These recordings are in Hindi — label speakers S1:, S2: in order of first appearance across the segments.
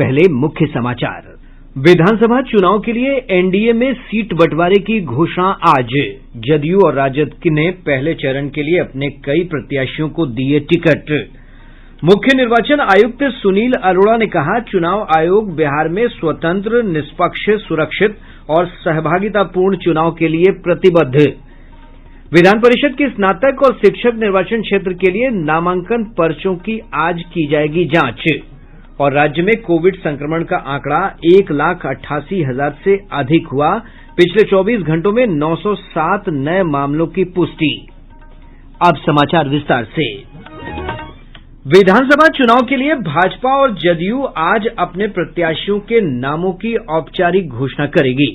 S1: पहले मुख्य समाचार। विधानसभा चुनाव के लिए एनडीए में सीट बंटवारे की घोषणा आज। जदयू और राजद ने पहले चरण के लिए अपने कई प्रत्याशियों को दिए टिकट। मुख्य निर्वाचन आयुक्त सुनील अरोड़ा ने कहा, चुनाव आयोग बिहार में स्वतंत्र, निष्पक्ष, सुरक्षित और सहभागितापूर्ण चुनाव के लिए प्रतिबद्ध। विधान परिषद की स्नातक और शिक्षक निर्वाचन क्षेत्र के लिए नामांकन पर्चों की आज की जाएगी जांच। और राज्य में कोविड संक्रमण का आंकड़ा 1,88,000 से अधिक हुआ। पिछले 24 घंटों में 907 नए मामलों की पुष्टि। अब समाचार विस्तार से। विधानसभा चुनाव के लिए भाजपा और जदयू आज अपने प्रत्याशियों के नामों की औपचारिक घोषणा करेगी।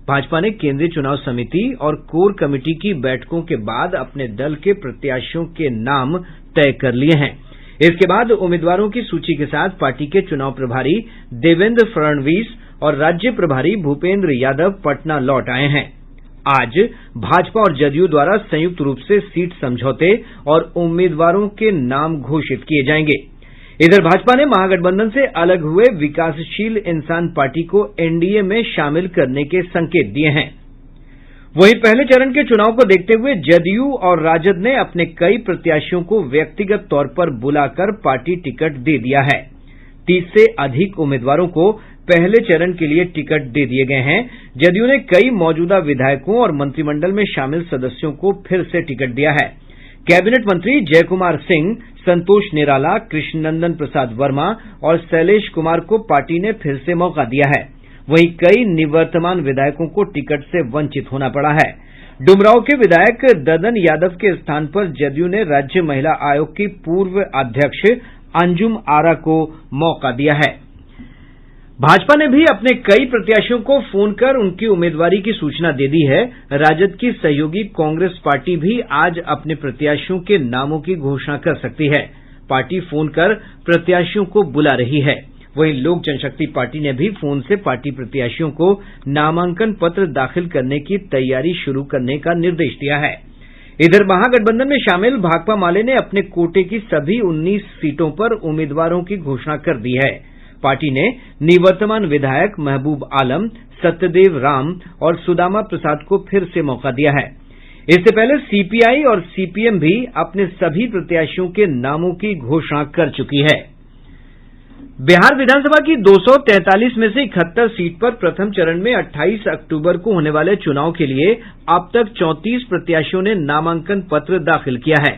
S1: भाजपा ने केंद्रीय चुनाव समिति और कोर कमेटी की बैठकों के बाद अपने दल के प्रत्याशियों के नाम तय कर लिए हैं। इसके बाद उम्मीदवारों की सूची के साथ पार्टी के चुनाव प्रभारी देवेंद्र फडणवीस और राज्य प्रभारी भूपेंद्र यादव पटना लौट आए हैं। आज भाजपा और जदयू द्वारा संयुक्त रूप से सीट समझौते और उम्मीदवारों के नाम घोषित किए जाएंगे। इधर भाजपा ने महागठबंधन से अलग हुए विकासशील इंसान पार्टी को एनडीए में शामिल करने के संकेत दिए हैं। वहीं पहले चरण के चुनाव को देखते हुए जदयू और राजद ने अपने कई प्रत्याशियों को व्यक्तिगत तौर पर बुलाकर पार्टी टिकट दे दिया है। 30 से अधिक उम्मीदवारों को पहले चरण के लिए टिकट दे दिए गए हैं। जदयू ने कई मौजूदा विधायकों और मंत्रिमंडल में शामिल सदस्यों को फिर से टिकट दिया है। कैबिनेट मंत्री जयकुमार सिंह, संतोष निराला, कृष्णनंदन प्रसाद वर्मा और शैलेश कुमार को पार्टी ने फिर से मौका दिया है। वहीं कई निवर्तमान विधायकों को टिकट से वंचित होना पड़ा है। डुमरांव के विधायक ददन यादव के स्थान पर जदयू ने राज्य महिला आयोग की पूर्व अध्यक्ष अंजुम आरा को मौका दिया है। भाजपा ने भी अपने कई प्रत्याशियों को फोन कर उनकी उम्मीदवारी की सूचना दे दी है। राजद की सहयोगी कांग्रेस पार्टी भी आज अपने प्रत्याशियों के नामों की घोषणा कर सकती है। पार्टी फोन कर प्रत्याशियों को बुला रही है। वहीं लोक जनशक्ति पार्टी ने भी फोन से पार्टी प्रत्याशियों को नामांकन पत्र दाखिल करने की तैयारी शुरू करने का निर्देश दिया है। इधर महागठबंधन में शामिल भाकपा माले ने अपने कोटे की सभी 19 सीटों पर उम्मीदवारों की घोषणा कर दी है। पार्टी ने निवर्तमान विधायक महबूब आलम, सत्यदेव राम और सुदामा प्रसाद को फिर से मौका दिया है। इससे पहले सीपीआई और सीपीएम भी अपने सभी प्रत्याशियों के नामों की घोषणा कर चुकी है। बिहार विधानसभा की 243 में से 71 सीट पर प्रथम चरण में 28 अक्टूबर को होने वाले चुनाव के लिए अब तक 34 प्रत्याशियों ने नामांकन पत्र दाखिल किया है।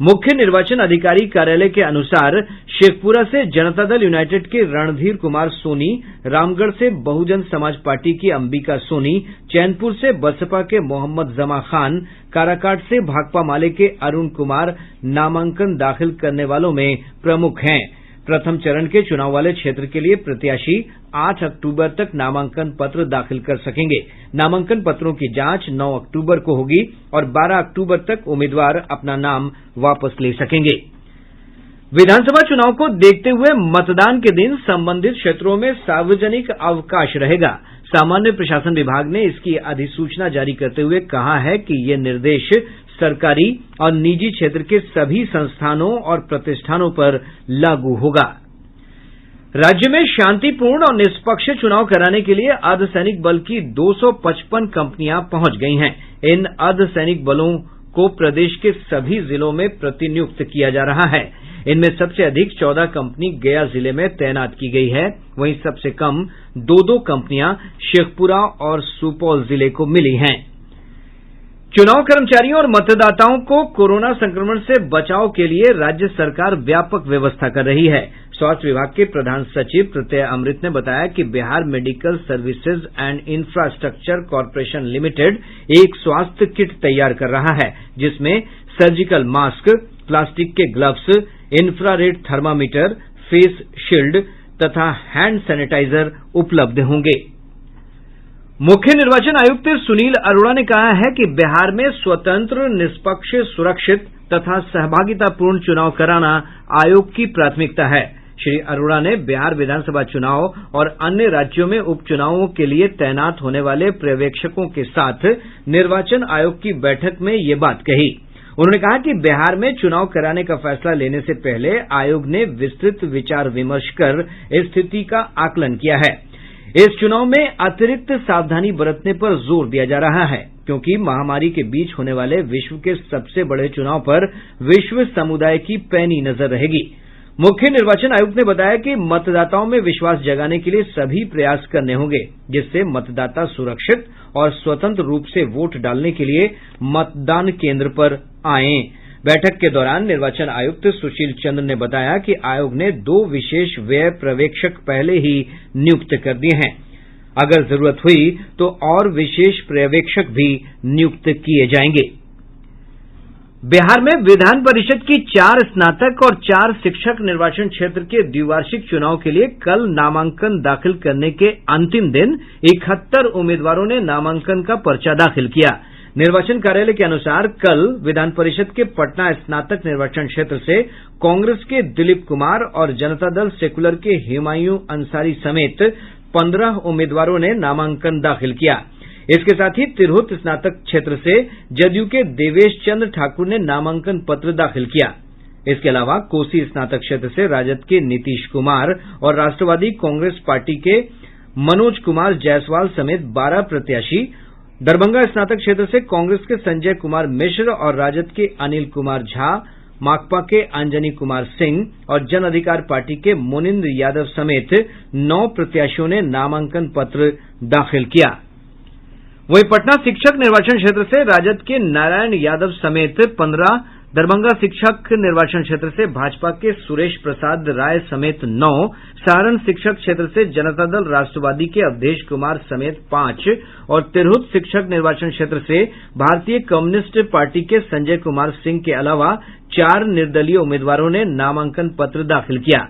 S1: मुख्य निर्वाचन अधिकारी कार्यालय के अनुसार शेखपुरा से जनता दल यूनाइटेड के रणधीर कुमार सोनी, रामगढ़ से बहुजन समाज पार्टी की अंबिका सोनी, चैनपुर से बसपा के मोहम्मद जमा खान, काराकाट से भाकपा माले के अरुण कुमार नामांकन दाखिल करने वालों में प्रमुख हैं। प्रथम चरण के चुनाव वाले क्षेत्र के लिए प्रत्याशी 8 अक्टूबर तक नामांकन पत्र दाखिल कर सकेंगे। नामांकन पत्रों की जांच 9 अक्टूबर को होगी और 12 अक्टूबर तक उम्मीदवार अपना नाम वापस ले सकेंगे। विधानसभा चुनाव को देखते हुए मतदान के दिन संबंधित क्षेत्रों में सार्वजनिक अवकाश रहेगा। सामान्य प्रशासन विभाग ने इसकी अधिसूचना जारी करते हुए कहा है कि ये निर्देश सरकारी और निजी क्षेत्र के सभी संस्थानों और प्रतिष्ठानों पर लागू होगा। राज्य में शांतिपूर्ण और निष्पक्ष चुनाव कराने के लिए अर्धसैनिक बल की 255 कंपनियां पहुंच गई हैं। इन अर्धसैनिक बलों को प्रदेश के सभी जिलों में प्रतिनियुक्त किया जा रहा है। इनमें सबसे अधिक 14 कंपनी गया जिले में तैनात की गई है। वहीं सबसे कम 2 कंपनियां शेखपुरा और सुपौल जिले को मिली हैं। चुनाव कर्मचारियों और मतदाताओं को कोरोना संक्रमण से बचाव के लिए राज्य सरकार व्यापक व्यवस्था कर रही है। स्वास्थ्य विभाग के प्रधान सचिव प्रत्यय अमृत ने बताया कि Bihar medical services and infrastructure corporation limited एक स्वास्थ्य किट तैयार कर रहा है, जिसमें सर्जिकल मास्क, प्लास्टिक के gloves, infrared thermometer, face shield तथा हैंड सैनिटाइजर उपलब्ध होंगे। मुख्य निर्वाचन आयुक्त सुनील अरोड़ा ने कहा है कि बिहार में स्वतंत्र, निष्पक्ष, सुरक्षित तथा सहभागितापूर्ण चुनाव कराना आयोग की प्राथमिकता है। श्री अरोड़ा ने बिहार विधानसभा चुनाव और अन्य राज्यों में उपचुनावों के लिए तैनात होने वाले पर्यवेक्षकों के साथ निर्वाचन आयोग की बैठक में ये बात कही। उन्होंने कहा कि बिहार में चुनाव कराने का फैसला लेने से पहले आयोग ने विस्तृत विचार विमर्श कर स्थिति का आकलन किया है। इस चुनाव में अतिरिक्त सावधानी बरतने पर जोर दिया जा रहा है, क्योंकि महामारी के बीच होने वाले विश्व के सबसे बड़े चुनाव पर विश्व समुदाय की पैनी नजर रहेगी। मुख्य निर्वाचन आयुक्त ने बताया कि मतदाताओं में विश्वास जगाने के लिए सभी प्रयास करने होंगे, जिससे मतदाता सुरक्षित और स्वतंत्र रूप से वोट डालने के लिए मतदान केंद्र पर आएं। बैठक के दौरान निर्वाचन आयुक्त सुशील चंद्र ने बताया कि आयोग ने 2 विशेष व्यय पर्यवेक्षक पहले ही नियुक्त कर दिए हैं। अगर जरूरत हुई तो और विशेष पर्यवेक्षक भी नियुक्त किए जाएंगे। बिहार में विधान परिषद की 4 स्नातक और 4 शिक्षक निर्वाचन क्षेत्र के द्विवार्षिक चुनाव के लिए कल नामांकन दाखिल करने के अंतिम दिन 71 उम्मीदवारों ने नामांकन का पर्चा दाखिल किया। निर्वाचन कार्यालय के अनुसार कल विधान परिषद के पटना स्नातक निर्वाचन क्षेत्र से कांग्रेस के दिलीप कुमार और जनता दल सेकुलर के हुमायूं अंसारी समेत 15 उम्मीदवारों ने नामांकन दाखिल किया। इसके साथ ही तिरहुत स्नातक क्षेत्र से जदयू के देवेश चंद्र ठाकुर ने नामांकन पत्र दाखिल किया। इसके अलावा कोसी स्नातक क्षेत्र से राजद के नीतीश कुमार और राष्ट्रवादी कांग्रेस पार्टी के मनोज कुमार जायसवाल समेत 12 प्रत्याशी, दरभंगा स्नातक क्षेत्र से कांग्रेस के संजय कुमार मिश्र और राजद के अनिल कुमार झा, माकपा के अंजनी कुमार सिंह और जन अधिकार पार्टी के मुनिंद्र यादव समेत 9 प्रत्याशियों ने नामांकन पत्र दाखिल किया। वहीं पटना शिक्षक निर्वाचन क्षेत्र से राजद के नारायण यादव समेत 15, दरभंगा शिक्षक निर्वाचन क्षेत्र से भाजपा के सुरेश प्रसाद राय समेत 9, सारण शिक्षक क्षेत्र से जनता दल राष्ट्रवादी के अवधेश कुमार समेत 5 और तिरहुत शिक्षक निर्वाचन क्षेत्र से भारतीय कम्युनिस्ट पार्टी के संजय कुमार सिंह के अलावा 4 निर्दलीय उम्मीदवारों ने नामांकन पत्र दाखिल किया।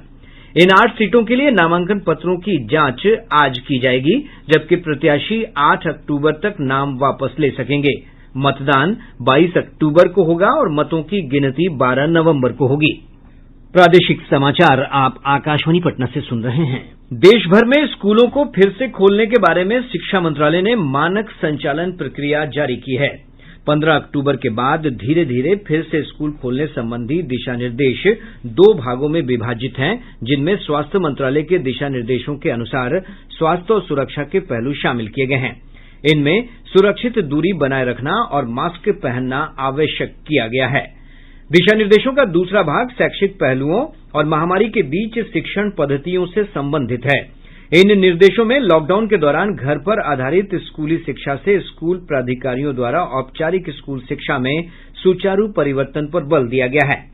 S1: इन 8 सीटों के लिए नामांकन पत्रों की जांच आज की जाएगी, जबकि प्रत्याशी 8 अक्टूबर तक नाम वापस ले सकेंगे। मतदान 22 अक्टूबर को होगा और मतों की गिनती 12 नवंबर को होगी। प्रादेशिक समाचार आप आकाशवाणी पटना से सुन रहे हैं। देश भर में स्कूलों को फिर से खोलने के बारे में शिक्षा मंत्रालय ने मानक संचालन प्रक्रिया जारी की है। 15 अक्टूबर के बाद धीरे धीरे फिर से स्कूल खोलने संबंधी दिशा निर्देश 2 भागों में विभाजित हैं, जिनमें स्वास्थ्य मंत्रालय के दिशा निर्देशों के अनुसार स्वास्थ्य और सुरक्षा के पहलू शामिल किए गए हैं। इनमें सुरक्षित दूरी बनाए रखना और मास्क पहनना आवश्यक किया गया है। दिशा निर्देशों का दूसरा भाग शैक्षिक पहलुओं और महामारी के बीच शिक्षण पद्धतियों से संबंधित है। इन निर्देशों में लॉकडाउन के दौरान घर पर आधारित स्कूली शिक्षा से स्कूल प्राधिकारियों द्वारा औपचारिक स्कूल शिक्षा में सुचारू परिवर्तन पर बल दिया गया है।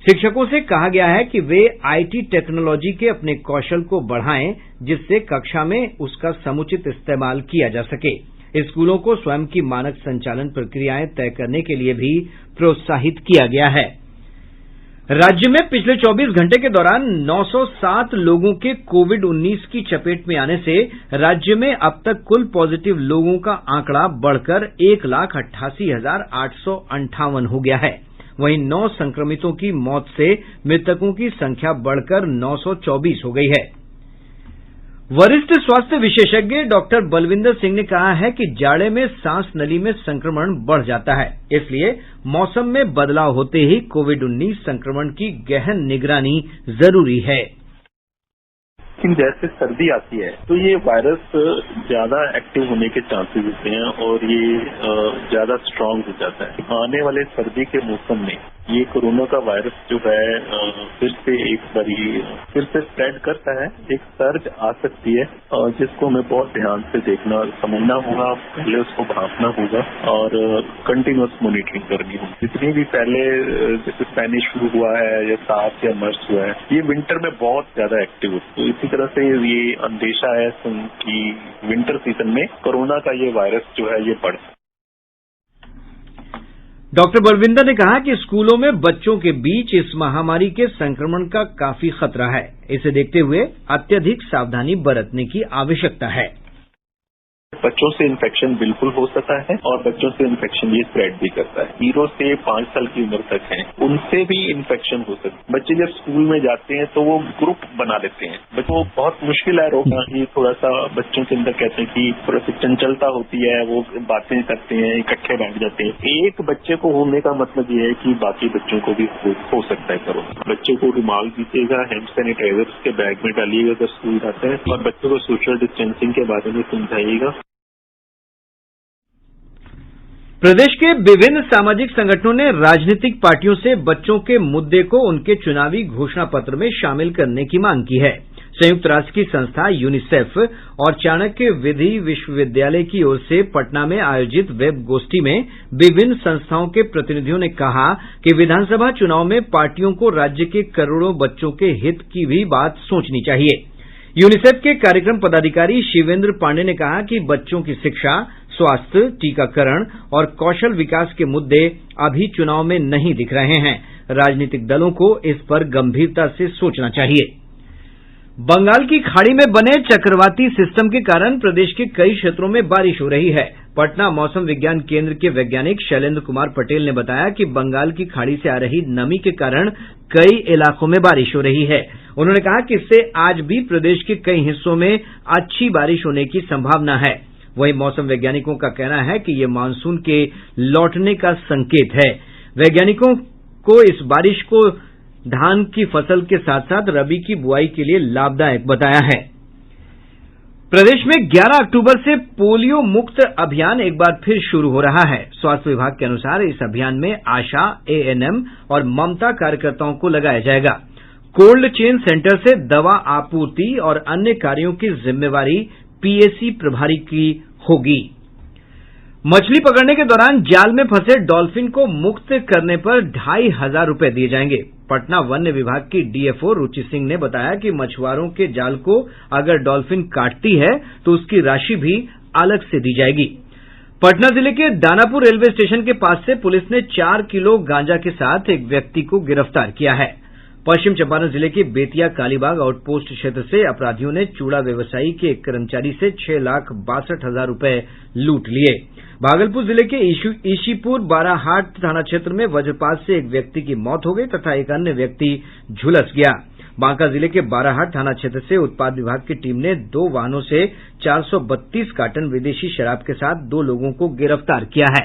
S1: शिक्षकों से कहा गया है कि वे आईटी टेक्नोलॉजी के अपने कौशल को बढ़ाएं, जिससे कक्षा में उसका समुचित इस्तेमाल किया जा सके। स्कूलों को स्वयं की मानक संचालन प्रक्रियाएं तय करने के लिए भी प्रोत्साहित किया गया है। राज्य में पिछले 24 घंटे के दौरान 907 लोगों के कोविड-19 की चपेट में आने से राज्य में अब तक कुल पॉजिटिव लोगों का आंकड़ा बढ़कर 1,88,858 हो गया है। वहीं 9 संक्रमितों की मौत से मृतकों की संख्या बढ़कर 924 हो गई है। वरिष्ठ स्वास्थ्य विशेषज्ञ डॉक्टर बलविंदर सिंह ने कहा है कि जाड़े में सांस नली में संक्रमण बढ़ जाता है, इसलिए मौसम में बदलाव होते ही कोविड-19 संक्रमण की गहन निगरानी जरूरी है।
S2: लेकिन जैसे सर्दी आती है तो ये वायरस ज्यादा एक्टिव होने के चांसेस होते हैं और ये ज्यादा स्ट्रांग हो जाता है। आने वाले सर्दी के मौसम में ये कोरोना का वायरस जो है फिर से एक बारी फिर से स्प्रेड करता है। एक सर्ज आ सकती है जिसको हमें बहुत ध्यान से देखना समझना होगा। पहले उसको भांपना होगा और कंटिन्यूअस मॉनिटरिंग करनी होगी। जितनी भी पहले जैसे स्पेनिश फ्लू हुआ है या सार्स या मर्स हुआ है, ये विंटर में बहुत ज्यादा एक्टिव होती है। तो इसी तरह से ये अंदेशा है कि विंटर सीजन में कोरोना का ये वायरस जो है ये बढ़।
S1: डॉक्टर बलविंदर ने कहा कि स्कूलों में बच्चों के बीच इस महामारी के संक्रमण का काफी खतरा है। इसे देखते हुए अत्यधिक सावधानी बरतने की आवश्यकता है।
S2: बच्चों से इन्फेक्शन बिल्कुल हो सकता है और बच्चों से इन्फेक्शन ये स्प्रेड भी करता है। 0 से 5 साल की उम्र तक है, उनसे भी इन्फेक्शन हो सकता है। बच्चे जब स्कूल में जाते हैं तो वो ग्रुप बना लेते हैं, बच्चों बहुत मुश्किल है रोकना। ये थोड़ा सा बच्चों के अंदर कहते हैं कि थोड़ा सी चंचलता होती है, वो बातें करते हैं, इकट्ठे बैठ जाते हैं। एक बच्चे को होने का मतलब ये है कि बाकी बच्चों को भी हो सकता है कोरोना। बच्चों को रुमाल दीजिएगा, हैंड सैनिटाइजर उसके बैग में डालिएगा जब स्कूल जाते हैं, और बच्चों को सोशल डिस्टेंसिंग के बारे में समझाइएगा।
S1: प्रदेश के विभिन्न सामाजिक संगठनों ने राजनीतिक पार्टियों से बच्चों के मुद्दे को उनके चुनावी घोषणा पत्र में शामिल करने की मांग की है। संयुक्त राष्ट्र की संस्था यूनिसेफ और चाणक्य विधि विश्वविद्यालय की ओर से पटना में आयोजित वेब गोष्ठी में विभिन्न संस्थाओं के प्रतिनिधियों ने कहा कि विधानसभा चुनाव में पार्टियों को राज्य के करोड़ों बच्चों के हित की भी बात सोचनी चाहिए। यूनिसेफ के कार्यक्रम पदाधिकारी शिवेंद्र पांडे ने कहा कि बच्चों की शिक्षा, स्वास्थ्य, टीकाकरण और कौशल विकास के मुद्दे अभी चुनाव में नहीं दिख रहे हैं। राजनीतिक दलों को इस पर गंभीरता से सोचना चाहिए। बंगाल की खाड़ी में बने चक्रवाती सिस्टम के कारण प्रदेश के कई क्षेत्रों में बारिश हो रही है। पटना मौसम विज्ञान केंद्र के वैज्ञानिक शैलेंद्र कुमार पटेल ने बताया कि बंगाल की खाड़ी से आ रही नमी के कारण कई इलाकों में बारिश हो रही है। उन्होंने कहा कि इससे आज भी प्रदेश के कई हिस्सों में अच्छी बारिश होने की संभावना है। वहीं मौसम वैज्ञानिकों का कहना है कि ये मानसून के लौटने का संकेत है। वैज्ञानिकों को इस बारिश को धान की फसल के साथ साथ रबी की बुआई के लिए लाभदायक बताया है। प्रदेश में 11 अक्टूबर से पोलियो मुक्त अभियान एक बार फिर शुरू हो रहा है। स्वास्थ्य विभाग के अनुसार इस अभियान में आशा, एएनएम और ममता कार्यकर्ताओं को लगाया जाएगा। कोल्ड चेन सेंटर से दवा आपूर्ति और अन्य कार्यों की जिम्मेवारी पीएसी प्रभारी की होगी। मछली पकड़ने के दौरान जाल में फंसे डॉल्फिन को मुक्त करने पर 2500 रूपये दिए जाएंगे। पटना वन्य विभाग की डीएफओ रुचि सिंह ने बताया कि मछुआरों के जाल को अगर डॉल्फिन काटती है तो उसकी राशि भी अलग से दी जाएगी। पटना जिले के दानापुर रेलवे स्टेशन के पास से पुलिस ने 4 किलो गांजा के साथ एक व्यक्ति को गिरफ्तार किया है। पश्चिम चंपारण जिले के बेतिया कालीबाग आउटपोस्ट क्षेत्र से अपराधियों ने चूड़ा व्यवसायी के एक कर्मचारी से 6,62,000 रूपये लूट लिए। भागलपुर जिले के ईशीपुर बाराहाट थाना क्षेत्र में वज्रपात से एक व्यक्ति की मौत हो गई तथा एक अन्य व्यक्ति झुलस गया। बांका जिले के बाराहाट थाना क्षेत्र से उत्पाद विभाग की टीम ने 2 वाहनों से 432 कार्टन विदेशी शराब के साथ 2 लोगों को गिरफ्तार किया है।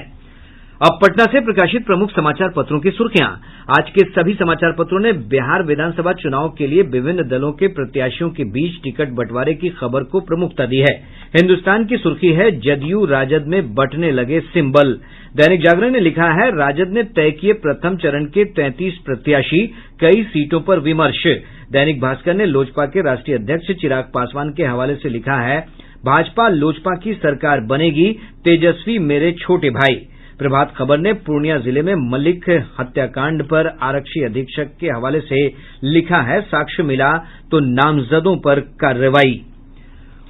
S1: अब पटना से प्रकाशित प्रमुख समाचार पत्रों की सुर्खियां। आज के सभी समाचार पत्रों ने बिहार विधानसभा चुनाव के लिए विभिन्न दलों के प्रत्याशियों के बीच टिकट बंटवारे की खबर को प्रमुखता दी है। हिन्दुस्तान की सुर्खी है जदयू राजद में बंटने लगे सिंबल। दैनिक जागरण ने लिखा है राजद ने तय किए प्रथम चरण के 33 प्रत्याशी, कई सीटों पर विमर्श। दैनिक भास्कर ने लोजपा के राष्ट्रीय अध्यक्ष चिराग पासवान के हवाले से लिखा है भाजपा लोजपा की सरकार बनेगी, तेजस्वी मेरे छोटे भाई। प्रभात खबर ने पूर्णिया जिले में मलिक हत्याकांड पर आरक्षी अधीक्षक के हवाले से लिखा है साक्ष्य मिला तो नामजदों पर कार्रवाई।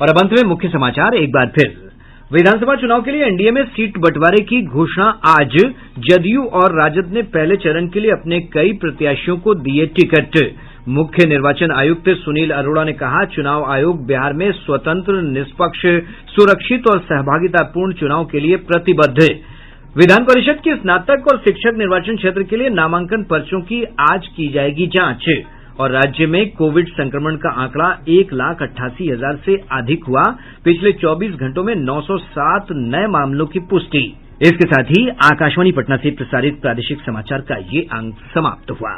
S1: और अब अंत में मुख्य समाचार एक बार फिर। विधानसभा चुनाव के लिए एनडीए में सीट बंटवारे की घोषणा आज। जदयू और राजद ने पहले चरण के लिए अपने कई प्रत्याशियों को दिए टिकट। मुख्य निर्वाचन आयुक्त सुनील अरोड़ा ने कहा चुनाव आयोग बिहार में स्वतंत्र, निष्पक्ष, सुरक्षित और सहभागितापूर्ण चुनाव के लिए प्रतिबद्ध। विधान परिषद की स्नातक और शिक्षक निर्वाचन क्षेत्र के लिए नामांकन पर्चों की आज की जाएगी जांच। और राज्य में कोविड संक्रमण का आंकड़ा 1,88,000 से अधिक हुआ। पिछले 24 घंटों में 907 नए मामलों की पुष्टि। इसके साथ ही आकाशवाणी पटना से प्रसारित प्रादेशिक समाचार का ये अंक समाप्त हुआ।